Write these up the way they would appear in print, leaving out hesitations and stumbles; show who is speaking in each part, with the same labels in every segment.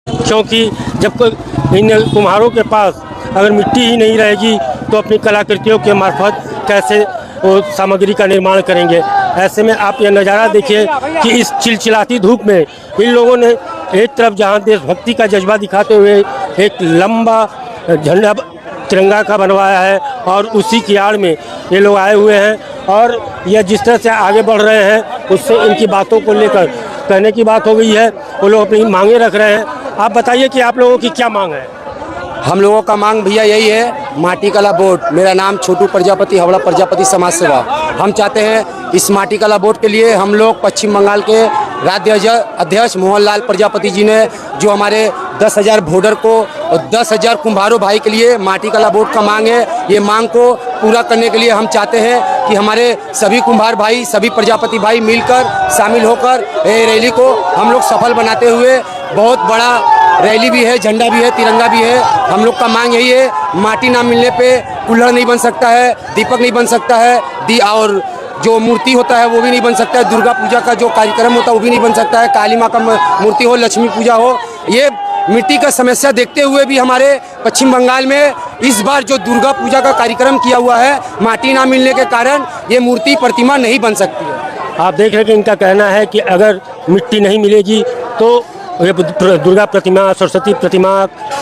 Speaker 1: क्योंकि जब इन कुम्हारों के पास अगर मिट्टी ही नहीं रहेगी तो अपनी कलाकृतियों के मार्फत कैसे वो सामग्री का निर्माण करेंगे। ऐसे में आप ये नज़ारा देखिए कि इस चिलचिलाती धूप में इन लोगों ने एक तरफ जहाँ देशभक्ति का जज्बा दिखाते हुए एक लंबा झंडा तिरंगा का बनवाया है और उसी की आड़ में ये लोग आए हुए हैं और यह जिस तरह से आगे बढ़ रहे हैं उससे इनकी बातों को लेकर कहने की बात हो गई है। वो लोग अपनी मांगे रख रहे हैं। आप बताइए कि आप लोगों की क्या मांग है?
Speaker 2: हम लोगों का मांग भैया यही है, माटी कला बोर्ड। मेरा नाम छोटू प्रजापति, हावड़ा प्रजापति समाज सेवा। हम चाहते हैं इस माटी कला बोर्ड के लिए हम लोग पश्चिम बंगाल के राज्य अध्यक्ष मोहनलाल प्रजापति जी ने जो हमारे 10,000 वोटर को और 10,000 कुम्हारों भाई के लिए माटी कला बोर्ड का मांग है। ये मांग को पूरा करने के लिए हम चाहते हैं कि हमारे सभी कुम्हार भाई, सभी प्रजापति भाई मिलकर शामिल होकर रैली को हम लोग सफल बनाते हुए, बहुत बड़ा रैली भी है, झंडा भी है, तिरंगा भी है। हम लोग का मांग यही है, माटी ना मिलने पे कुल्हड़ नहीं बन सकता है, दीपक नहीं बन सकता है, और जो मूर्ति होता है वो भी नहीं बन सकता है, दुर्गा पूजा का जो कार्यक्रम होता है वो भी नहीं बन सकता है, काली माँ का मूर्ति हो, लक्ष्मी पूजा हो। ये मिट्टी का समस्या देखते हुए भी हमारे पश्चिम बंगाल में इस बार जो दुर्गा पूजा का कार्यक्रम किया हुआ है, माटी ना मिलने के कारण ये मूर्ति प्रतिमा नहीं बन सकती है।
Speaker 1: आप देख रहे हैं कि इनका कहना है कि अगर मिट्टी नहीं मिलेगी तो ये दुर्गा प्रतिमा, सरस्वती प्रतिमा,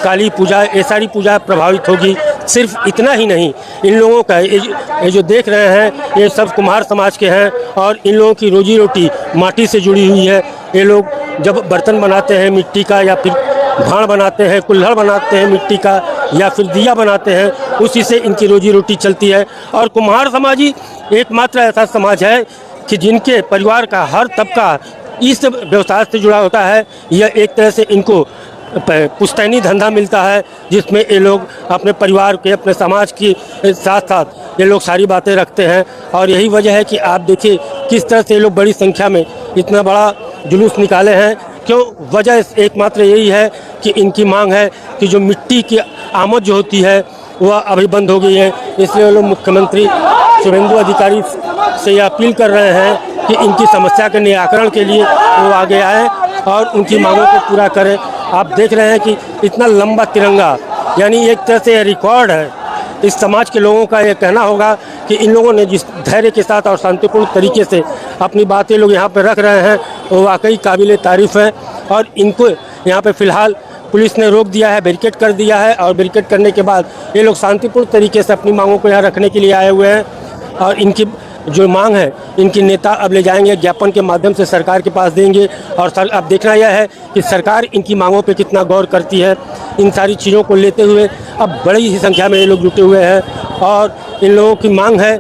Speaker 1: काली पूजा, ये सारी पूजा प्रभावित होगी। सिर्फ इतना ही नहीं, इन लोगों का ये जो देख रहे हैं ये सब कुम्हार समाज के हैं और इन लोगों की रोजी रोटी माटी से जुड़ी हुई है। ये लोग जब बर्तन बनाते हैं मिट्टी का या फिर भांड़ बनाते हैं, कुल्हड़ बनाते हैं मिट्टी का या फिर दिया बनाते हैं, उसी से इनकी रोजी रोटी चलती है। और कुम्हार समाज ही एकमात्र ऐसा समाज है कि जिनके परिवार का हर तबका इस व्यवसाय से जुड़ा होता है। यह एक तरह से इनको पुश्तैनी धंधा मिलता है जिसमें ये लोग अपने परिवार के, अपने समाज के साथ साथ ये लोग सारी बातें रखते हैं। और यही वजह है कि आप देखिए किस तरह से ये लोग बड़ी संख्या में इतना बड़ा जुलूस निकाले हैं। क्यों? वजह एकमात्र यही है कि इनकी मांग है कि जो मिट्टी की आमद जो होती है वह अभी बंद हो गई है। इसलिए वो लोग मुख्यमंत्री शुभेंदु अधिकारी से यह अपील कर रहे हैं कि इनकी समस्या के निराकरण के लिए वो आगे आए और उनकी मांगों को पूरा करें। आप देख रहे हैं कि इतना लंबा तिरंगा, यानी एक तरह से रिकॉर्ड है। इस समाज के लोगों का ये कहना होगा कि इन लोगों ने जिस धैर्य के साथ और शांतिपूर्ण तरीके से अपनी बातें लोग यहाँ पर रख रहे हैं वो वाकई काबिल तारीफ़ है। और इनको यहाँ पे फ़िलहाल पुलिस ने रोक दिया है, बैरिकेड कर दिया है और बैरिकेड करने के बाद ये लोग शांतिपूर्ण तरीके से अपनी मांगों को यहाँ रखने के लिए आए हुए हैं। और इनकी जो मांग है इनकी नेता अब ले जाएंगे, ज्ञापन के माध्यम से सरकार के पास देंगे। और अब देखना यह है कि सरकार इनकी मांगों पे कितना गौर करती है। इन सारी चीज़ों को लेते हुए अब बड़ी ही संख्या में ये लोग जुटे हुए हैं और इन लोगों की मांग है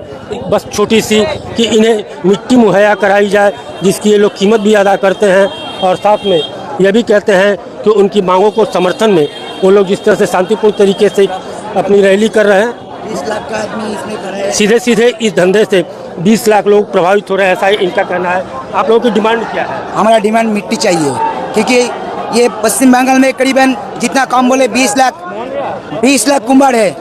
Speaker 1: बस छोटी सी कि इन्हें मिट्टी मुहैया कराई जाए, जिसकी ये लोग कीमत भी अदा करते हैं। और साथ में यह भी कहते हैं कि उनकी मांगों को समर्थन में वो लोग जिस तरह से शांतिपूर्ण तरीके से अपनी रैली कर रहे हैं,
Speaker 3: 20 लाख का आदमी इसमें खड़ा है।
Speaker 1: सीधे सीधे इस धंधे से 20 लाख लोग प्रभावित हो रहे हैं, ऐसा इनका कहना है। आप लोगों की डिमांड क्या है?
Speaker 3: हमारा डिमांड मिट्टी चाहिए, क्योंकि ये पश्चिम बंगाल में करीबन जितना कम बोले 20 लाख कुम्हार है,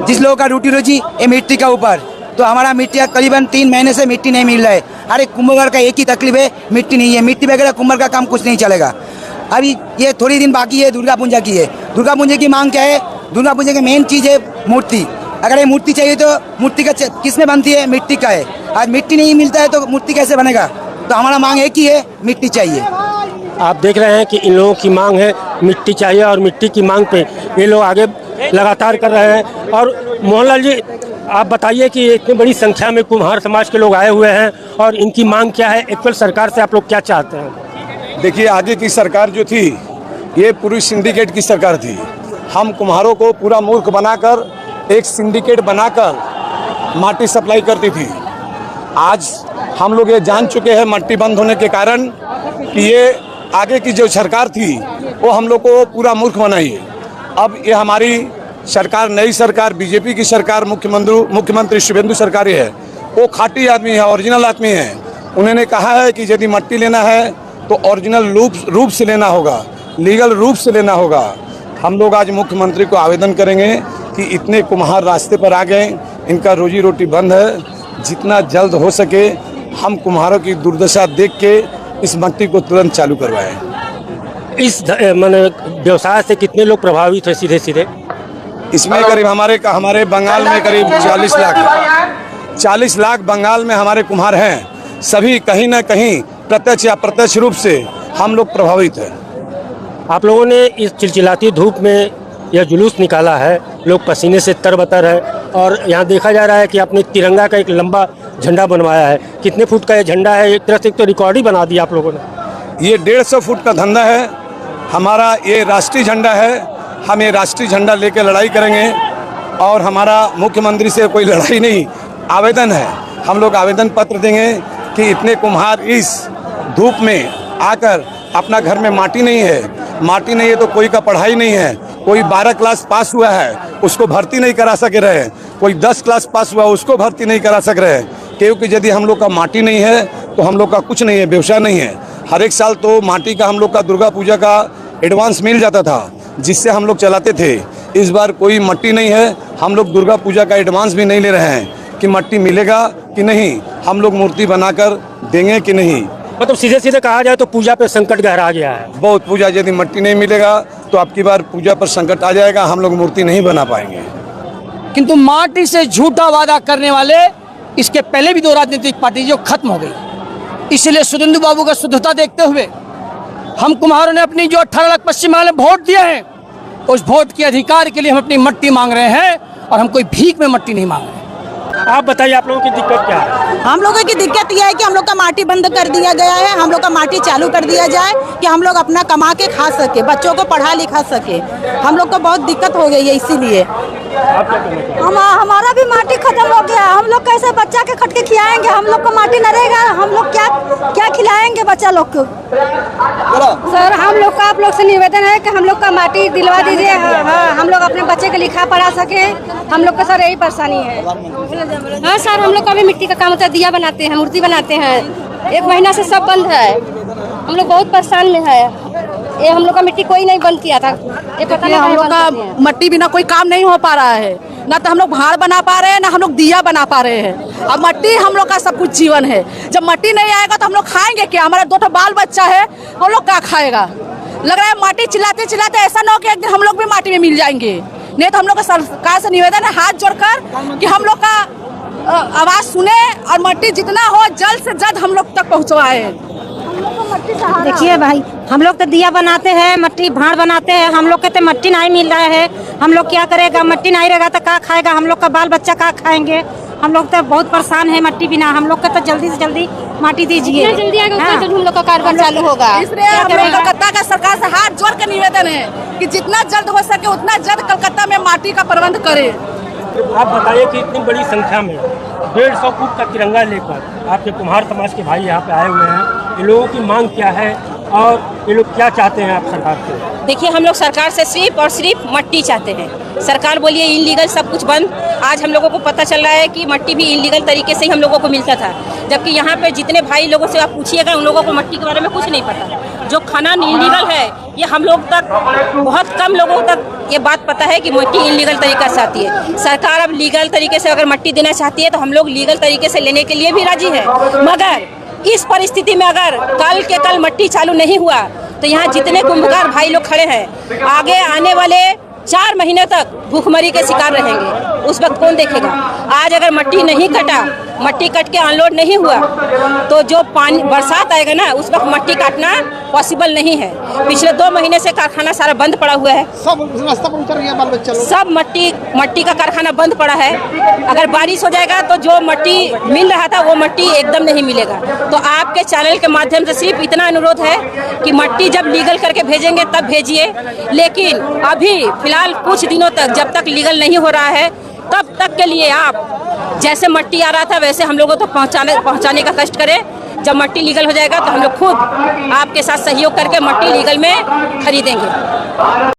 Speaker 3: जिस लोगों का रोटी रोजी ये मिट्टी का ऊपर। तो हमारा मिट्टी करीबन 3 महीने से मिट्टी नहीं मिल रहा है। अरे कुम्हार का एक ही तकलीफ है, मिट्टी नहीं है। मिट्टी वगैरह कुम्हार का काम कुछ नहीं चलेगा। अभी ये थोड़ी दिन बाकी है, दुर्गा पूजा की है। दुर्गा पूजा की मांग क्या है? दुर्गा पूजा की मेन चीज़ है मूर्ति। अगर ये मूर्ति चाहिए तो मूर्ति का किसमें बनती है? मिट्टी का है। आज मिट्टी नहीं मिलता है तो मूर्ति कैसे बनेगा? तो हमारा मांग एक ही है, मिट्टी चाहिए।
Speaker 1: आप देख रहे हैं कि इन लोगों की मांग है मिट्टी चाहिए और मिट्टी की मांग पे ये लोग आगे लगातार कर रहे हैं। और मोहनलाल जी, आप बताइए कि इतनी बड़ी संख्या में कुम्हार समाज के लोग आए हुए हैं और इनकी मांग क्या है? एक्चुअल सरकार से आप लोग क्या चाहते हैं?
Speaker 4: देखिए, आगे की सरकार जो थी ये पूरी सिंडिकेट की सरकार थी। हम कुम्हारों को पूरा मूर्ख बनाकर एक सिंडिकेट बनाकर माटी सप्लाई करती थी। आज हम लोग ये जान चुके हैं मट्टी बंद होने के कारण कि ये आगे की जो सरकार थी वो हम लोग को पूरा मूर्ख बनाई है। अब ये हमारी सरकार, नई सरकार, बीजेपी की सरकार, मुख्यमंत्री शुभेंदु सरकार है, वो खाटी आदमी है, ओरिजिनल आदमी है। उन्होंने कहा है कि यदि मट्टी लेना है तो ओरिजिनल रूप से लेना होगा, लीगल रूप से लेना होगा। हम लोग आज मुख्यमंत्री को आवेदन करेंगे कि इतने कुम्हार रास्ते पर आ गए, इनका रोजी रोटी बंद है। जितना जल्द हो सके हम कुम्हारों की दुर्दशा देख के इस मट्टी को तुरंत चालू करवाएं।
Speaker 1: इस माने व्यवसाय से कितने लोग प्रभावित हैं सीधे सीधे?
Speaker 4: इसमें करीब हमारे बंगाल में करीब 40 लाख बंगाल में हमारे कुम्हार हैं। सभी कहीं ना कहीं प्रत्यक्ष या अप्रत्यक्ष रूप से हम लोग प्रभावित हैं।
Speaker 1: आप लोगों ने इस चिलचिलाती धूप में यह जुलूस निकाला है, लोग पसीने से तरबतर है और यहाँ देखा जा रहा है कि आपने तिरंगा का एक लंबा झंडा बनवाया है। कितने फुट का ये झंडा है? एक तरह से तो रिकॉर्ड ही बना दिया आप लोगों ने।
Speaker 4: ये 150 फुट का धंधा है हमारा। ये राष्ट्रीय झंडा है। हम ये राष्ट्रीय झंडा लेके लड़ाई करेंगे और हमारा मुख्यमंत्री से कोई लड़ाई नहीं, आवेदन है। हम लोग आवेदन पत्र देंगे कि इतने कुम्हार इस धूप में आकर, अपना घर में माटी नहीं है तो कोई का पढ़ाई नहीं है। कोई 12 क्लास पास हुआ है उसको भर्ती नहीं करा सके रहे, कोई 10 क्लास पास हुआ उसको भर्ती नहीं करा सक रहे, क्योंकि यदि हम लोग का माटी नहीं है तो हम लोग का कुछ नहीं है, व्यवसाय नहीं है। हर एक साल तो माटी का हम लोग का दुर्गा पूजा का एडवांस मिल जाता था जिससे हम लोग चलाते थे। इस बार कोई मट्टी नहीं है, हम लोग दुर्गा पूजा का एडवांस भी नहीं ले रहे हैं कि मट्टी मिलेगा कि नहीं, हम लोग मूर्ति बनाकर देंगे कि नहीं।
Speaker 1: मतलब सीधे सीधे कहा जाए तो पूजा पे संकट गहरा गया है
Speaker 4: बहुत। पूजा यदि मट्टी नहीं मिलेगा तो आपकी बार पूजा पर संकट आ जाएगा, हम लोग मूर्ति नहीं बना पाएंगे।
Speaker 5: किंतु माटी से झूठा वादा करने वाले इसके पहले भी 2 राजनीतिक पार्टी जो खत्म हो गई। इसलिए सुरेंद्र बाबू का शुद्धता देखते हुए हम कुम्हारों ने अपनी जो 18 लाख पश्चिम बंगाल में वोट दिए हैं, उस वोट के अधिकार के लिए हम अपनी मट्टी मांग रहे हैं और हम कोई भीख में मट्टी नहीं मांग रहे हैं।
Speaker 1: आप बताइए, आप लोगों की दिक्कत क्या है?
Speaker 6: हम लोगों की दिक्कत यह है कि हम लोग का माटी बंद कर दिया गया है। हम लोग का माटी चालू कर दिया जाए कि हम लोग अपना कमा के खा सके, बच्चों को पढ़ा लिखा सके। हम लोग को बहुत दिक्कत हो गई है, इसीलिए हमारा भी माटी खत्म हो गया। हम लोग कैसे बच्चा के खट के खिलाएंगे? हम लोग को माटी न रहेगा, हम लोग क्या खिलाएंगे बच्चा लोग को? सर, हम लोग का आप लोग से निवेदन है कि हम लोग का माटी दिलवा दीजिए। हाँ, हम लोग अपने बच्चे को लिखा पढ़ा सके। हम लोग का सर यही परेशानी है। हाँ सर, हम लोग का भी मिट्टी का काम होता है, दिया बनाते हैं, मूर्ति बनाते हैं। 1 महीना से सब बंद है, हम लोग बहुत परेशान में है। ये हम लोग का मिट्टी कोई नहीं बंद किया था, ये पता नहीं। हम लोग का
Speaker 7: मट्टी बिना कोई काम नहीं हो पा रहा है, ना तो हम लोग भाड़ बना पा रहे हैं, ना हम लोग दिया बना पा रहे हैं। अब मट्टी हम लोग का सब कुछ जीवन है। जब मट्टी नहीं आएगा तो हम लोग खाएंगे क्या? हमारा 2 बाल बच्चा है, हम लोग क्या खाएगा? लग रहा है माटी चिल्लाते चिल्लाते ऐसा ना हो कि एक दिन हम लोग भी माटी में मिल जाएंगे। नहीं तो हम लोग का सरकार से निवेदन है हाथ जोड़कर कि हम लोग का आवाज सुने और मट्टी जितना हो जल्द से जल्द हम लोग तक पहुँचवाए।
Speaker 8: देखिए भाई, हम लोग तो दिया बनाते हैं, मट्टी भाड़ बनाते हैं, हम लोग के तो मट्टी नहीं मिल रहा है। हम लोग क्या करेगा? मट्टी नहीं रहेगा तो क्या खाएगा? हम लोग का बाल बच्चा क्या खाएंगे? हम लोग तो बहुत परेशान है मट्टी बिना। हम लोग का तो जल्दी से जल्दी माटी दीजिए।
Speaker 6: जल्दी आएगा उतना जल्दी हम लोग का कारोबार चालू होगा।
Speaker 7: इसलिए हम लोग कलकत्ता का सरकार से हाथ जोड़ कर निवेदन है कि जितना जल्द हो सके उतना जल्द कलकत्ता में माटी का प्रबंध करे।
Speaker 1: आप बताइए कि इतनी बड़ी संख्या में 150 फुट का तिरंगा लेकर आपके कुम्हार समाज के भाई यहाँ पे आए हुए हैं, ये लोगों की मांग क्या है और ये लोग क्या चाहते हैं आप सरकार से?
Speaker 9: देखिए, हम लोग सरकार से सिर्फ और सिर्फ मट्टी चाहते हैं। सरकार बोलिए इनलीगल सब कुछ बंद। आज हम लोगों को पता चल रहा है कि मट्टी भी इनलीगल तरीके से ही हम लोगों को मिलता था, जबकि यहाँ पे जितने भाई लोगों से आप पूछिएगा उन लोगों को मट्टी के बारे में कुछ नहीं पता। जो खनन इनलीगल है ये हम लोग तक, बहुत कम लोगों तक ये बात पता है कि मट्टी इनलीगल तरीका से आती है। सरकार अब लीगल तरीके से अगर मट्टी देना चाहती है तो हम लोग लीगल तरीके से लेने के लिए भी राजी है। मगर इस परिस्थिति में अगर कल के कल मट्टी चालू नहीं हुआ तो यहाँ जितने कुंभकार भाई लोग खड़े हैं आगे आने वाले 4 महीने तक भूखमरी के शिकार रहेंगे। उस वक्त कौन देखेगा? आज अगर मट्टी नहीं कटा, मट्टी कट के अनलोड नहीं हुआ तो जो पानी बरसात आएगा ना उस वक्त मट्टी काटना पॉसिबल नहीं है। पिछले 2 महीने से कारखाना सारा बंद पड़ा हुआ है, सब मट्टी का कारखाना बंद पड़ा है। अगर बारिश हो जाएगा तो जो मट्टी मिल रहा था वो मट्टी एकदम नहीं मिलेगा। तो आपके चैनल के माध्यम से सिर्फ इतना अनुरोध है कि मट्टी जब लीगल करके भेजेंगे तब भेजिए, लेकिन अभी फिलहाल कुछ दिनों तक जब तक लीगल नहीं हो रहा है तब तक के लिए आप जैसे मट्टी आ रहा था वैसे हम लोगों तक पहुंचाने का कष्ट करें। जब मट्टी लीगल हो जाएगा तो हम लोग खुद आपके साथ सहयोग करके मट्टी लीगल में खरीदेंगे।